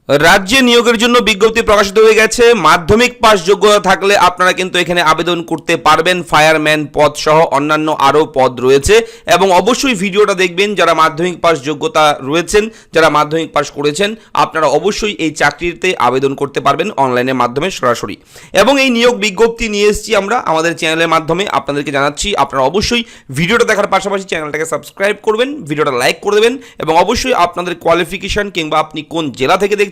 রাজ্যে নিয়োগের জন্য বিজ্ঞপ্তি প্রকাশিত হয়ে গেছে। মাধ্যমিক পাস যোগ্যতা থাকলে আপনারা কিন্তু এখানে আবেদন করতে পারবেন। ফায়ারম্যান পদ সহ অন্যান্য আরও পদ রয়েছে এবং অবশ্যই ভিডিওটা দেখবেন যারা মাধ্যমিক পাস যোগ্যতা রয়েছেন, যারা মাধ্যমিক পাস করেছেন, আপনারা অবশ্যই এই চাকরিতে আবেদন করতে পারবেন অনলাইনের মাধ্যমে সরাসরি। এবং এই নিয়োগ বিজ্ঞপ্তি নিয়ে এসেছি আমরা আমাদের চ্যানেলের মাধ্যমে আপনাদেরকে জানাচ্ছি। আপনারা অবশ্যই ভিডিওটা দেখার পাশাপাশি চ্যানেলটাকে সাবস্ক্রাইব করবেন, ভিডিওটা লাইক করে দেবেন এবং অবশ্যই আপনাদের কোয়ালিফিকেশন কিংবা আপনি কোন জেলা থেকে দেখছেন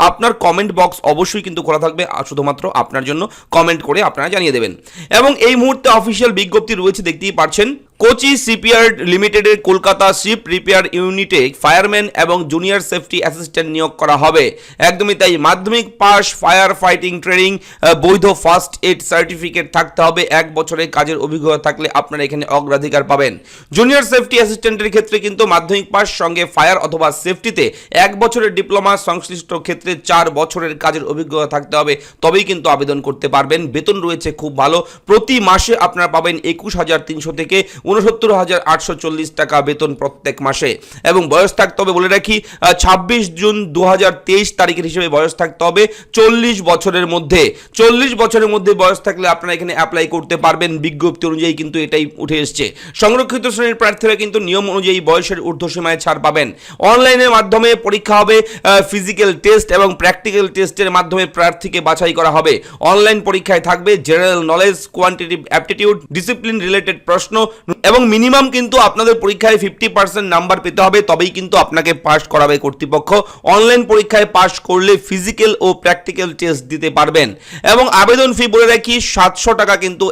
আপনার কমেন্ট বক্স অবশ্যই কিন্তু খোলা থাকবে, শুধুমাত্র আপনার জন্য কমেন্ট করে আপনারা জানিয়ে দেবেন। এবং এই মুহূর্তে অফিসিয়াল বিজ্ঞপ্তি রয়েছে, দেখতেই পাচ্ছেন। কোচি শিপইয়ার্ড লিমিটেডের কলকাতা শিপ রিপেয়ার ইউনিটে ফায়ারম্যান এবং জুনিয়র সেফটি অ্যাসিস্ট্যান্ট নিয়োগ করা হবে। একদমই তাই, মাধ্যমিক পাস, ফায়ার ফাইটিং ট্রেনিং, বৈধ ফার্স্ট এড সার্টিফিকেট থাকতে হবে। 1 বছরের কাজের অভিজ্ঞতা থাকলে আপনারা এখানে অগ্রাধিকার পাবেন। জুনিয়র সেফটি অ্যাসিস্ট্যান্টের ক্ষেত্রে কিন্তু মাধ্যমিক পাস সঙ্গে ফায়ার অথবা সেফটিতে 1 বছরের ডিপ্লোমা, সংশ্লিষ্ট ক্ষেত্রে 4 বছরের কাজের অভিজ্ঞতা থাকতে হবে, তবেই কিন্তু আবেদন করতে পারবেন। বেতন রয়েছে খুব ভালো, প্রতি মাসে আপনারা পাবেন 21,300 থেকে 69,840 টাকা বেতন প্রত্যেক মাসে। এবং বয়স থাকতে হবে, বলে রাখি, 26 জুন 2023 তারিখের হিসেবে বয়স থাকতে হবে 40 বছরের মধ্যে। 40 বছরের মধ্যে বয়স থাকলে আপনারা এখানে অ্যাপ্লাই করতে পারবেন। বিজ্ঞপ্তি অনুযায়ী কিন্তু এটাই উঠে এসছে। সংরক্ষিত শ্রেণীর প্রার্থীরা কিন্তু নিয়ম অনুযায়ী বয়সের ঊর্ধ্বসীমায় ছাড় পাবেন। অনলাইনের মাধ্যমে পরীক্ষা হবে, ফিজিক্যাল টেস্ট এবং প্র্যাকটিক্যাল টেস্টের মাধ্যমে প্রার্থীকে বাছাই করা হবে। অনলাইন পরীক্ষায় থাকবে general knowledge, quantitative aptitude, discipline related প্রশ্ন এবং মিনিমাম কিন্তু আপনাদের পরীক্ষায় 50% নাম্বার পেতে হবে, তবেই কিন্তু আপনাকে পাস করাবে কর্তৃপক্ষ। অনলাইন পরীক্ষায় পাস করলে ফিজিক্যাল ও প্র্যাকটিক্যাল টেস্ট দিতে পারবেন। এবং আবেদন ফি বলে রাখি 700 টাকা কিন্তু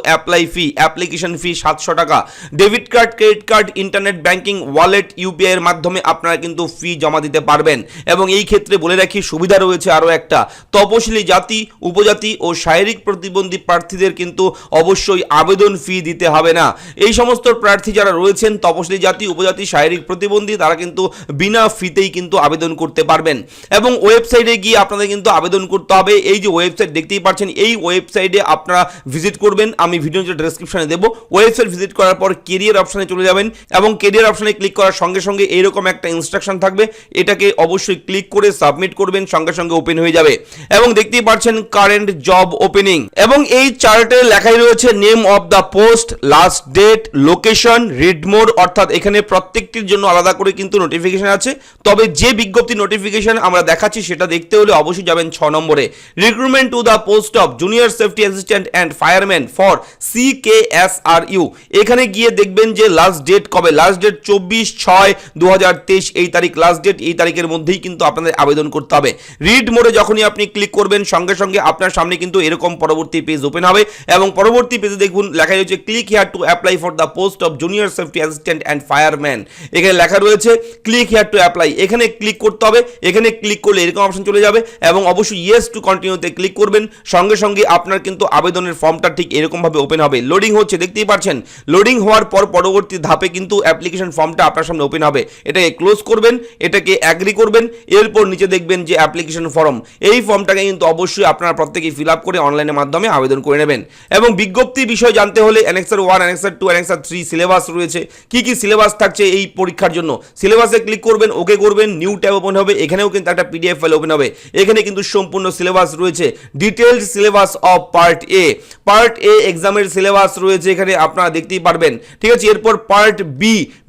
অ্যাপ্লিকেশন ফি 700 টাকা। Debit card, credit card, internet banking, wallet, UPI এর মাধ্যমে আপনারা কিন্তু ফি জমা দিতে পারবেন। এবং এই ক্ষেত্রে বলে রাখি সুবিধা রয়েছে আরও একটা, তপশিলি জাতি, উপজাতি ও শারীরিক প্রতিবন্ধী প্রার্থীদের কিন্তু অবশ্যই আবেদন ফি দিতে হবে না। এই সমস্ত প্রার্থী যারা রয়েছেন তপশিলি জাতি, উপজাতি, শারীরিক প্রতিবন্ধী, তারা কিন্তু বিনা ফিতেই কিন্তু আবেদন করতে পারবেন। এবং ওয়েবসাইটে গিয়ে আপনাদের কিন্তু আবেদন করতে হবে। এই যে ওয়েবসাইট দেখতেই পাচ্ছেন, এই ওয়েবসাইটে আপনারা ভিজিট করবেন, আমি ভিডিও ডেসক্রিপশনে দেবো। ওয়েবসাইট ভিজিট করার পর কেরিয়ার অপশনে চলে যাবেন এবং কেরিয়ার অপশনে ক্লিক করার সঙ্গে সঙ্গে এইরকম একটা ইনস্ট্রাকশন থাকবে, এটাকে অবশ্যই ক্লিক করে সাবমিট করবেন, সঙ্গে সঙ্গে ওপেন হয়ে যাবে। এবং দেখতেই পাচ্ছেন কারেন্ট জব ওপেনিং, এবং এই চার্টে লেখাই রয়েছে name of the post, last date, location, read more, অর্থাৎ এখানে প্রত্যেকটির জন্য আলাদা করে কিন্তু নোটিফিকেশন আছে। তবে যে বিজ্ঞপ্তি নোটিফিকেশন আমরা দেখাচ্ছি সেটা দেখতে হলে অবশ্যই যাবেন 6 নম্বরে, recruitment to the post of junior safety assistant and fireman for CKSRU। এখানে গিয়ে দেখবেন যে লাস্ট ডেট কবে, লাস্ট ডেট 24/6/2023 এই তারিখ লাস্ট ডেট। এই তারিখের মধ্যেই কিন্তু আপনাদের আবেদন করতে হবে। রিড মোডে যখনই আপনি ক্লিক করবেন সঙ্গে সঙ্গে আপনার সামনে কিন্তু এরকম পরবর্তী পেজ ওপেন হবে এবং পরবর্তী পেজে দেখুন লেখা রয়েছে click here to apply for the post of junior safety assistant and fireman. এখানে লেখা রয়েছে ক্লিক হিয়ার টু অ্যাপ্লাই, এখানে ক্লিক করতে হবে। এখানে ক্লিক করলে এরকম অপশন চলে যাবে এবং অবশ্যই ইয়েস টু কন্টিনিউতে ক্লিক করবেন। সঙ্গে সঙ্গে আপনার কিন্তু আবেদনের ফর্মটা ঠিক এরকম ভাবে ওপেন হবে। লোডিং হচ্ছে, দেখতেই পাচ্ছেন। লোডিং হওয়ার পর পরবর্তী ধাপে কিন্তু অ্যাপ্লিকেশন ফর্মটা আপনার সামনে ওপেন হবে। এটাকে ক্লোজ করবেন, এটাকে অ্যাগ্রি করবেন, এরপর নিচে দেখবেন যে অ্যাপ্লিকেশন ফর্ম। এই ফর্মটাকে কিন্তু অবশ্যই আপনারা প্রত্যেকেই ফিল আপ করে অনলাইনের মাধ্যমে আবেদন করে নেবেন। এবং বিজ্ঞপ্তি বিষয় জানতে হলে অ্যানেক্সার 1, অ্যানেক্সার 2, অ্যানেক্সার 3 সিলেবাস রয়েছে। কি কি সিলেবাস থাকছে এই পরীক্ষার জন্য, সিলেবাসে ক্লিক করবেন, ওকে করবেন, নিউ ট্যাব ওপেন হবে। এখানেও কিন্তু একটা PDF ফাইল ওপেন হবে। এখানে কিন্তু সম্পূর্ণ সিলেবাস রয়েছে, ডিটেইলড সিলেবাস অফ পার্ট এ এক্সামের সিলেবাস রয়েছে, এখানে আপনারা দেখতেই পারবেন। ঠিক আছে, এরপর পার্ট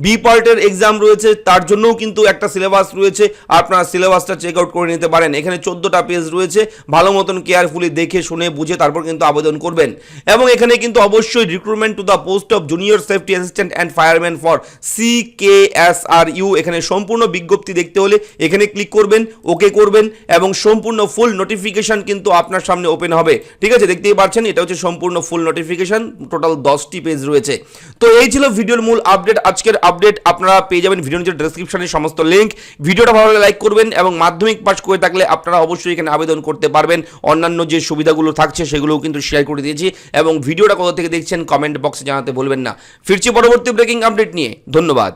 বি পার্টের এক্সাম রয়েছে, তার জন্যও কিন্তু একটা সিলেবাস রয়েছে। আপনারা সিলেবাসটা চেক আউট করে নিতে পারেন। এখানে 14টা পেজ রয়েছে, ভালো মতন কেয়ারফুলি দেখে শুনে বুঝে তারপর কিন্তু আবেদন করবেন। এবং এখানে কিন্তু অবশ্যই recruitment to the post of junior safety assistant and fireman for CKSRU, এখানে সম্পূর্ণ বিজ্ঞপ্তি দেখতে হলে এখানে ক্লিক করবেন, ওকে করবেন এবং সম্পূর্ণ ফুল নোটিফিকেশন কিন্তু আপনার সামনে ওপেন হবে। ঠিক আছে, দেখতেই পাচ্ছেন এটা হচ্ছে সম্পূর্ণ ফুল নোটিফিকেশন, টোটাল 10টি পেজ রয়েছে। তো এই ছিল ভিডিওর মূল আপডেট। আজকের আপডেট আপনারা পেয়ে যাবেন ভিডিওর নিচে ডেসক্রিপশনে সমস্ত লিঙ্ক। ভিডিওটা ভালো লাগলে লাইক করবেন এবং মাধ্যমিক পাস করে থাকলে আপনারা অবশ্যই এখানে আবেদন করতে পারবেন। অন্যান্য যে সুবিধাগুলো থাকছে সেগুলোও কিন্তু শেয়ার করে দিয়েছি। এবং ভিডিওটা কোথা থেকে দেখছেন কমেন্ট বক্সে জানাতে ভুলবেন না। ফিরছি পরবর্তী ব্রেকিং আপডেট নিয়ে। ধন্যবাদ।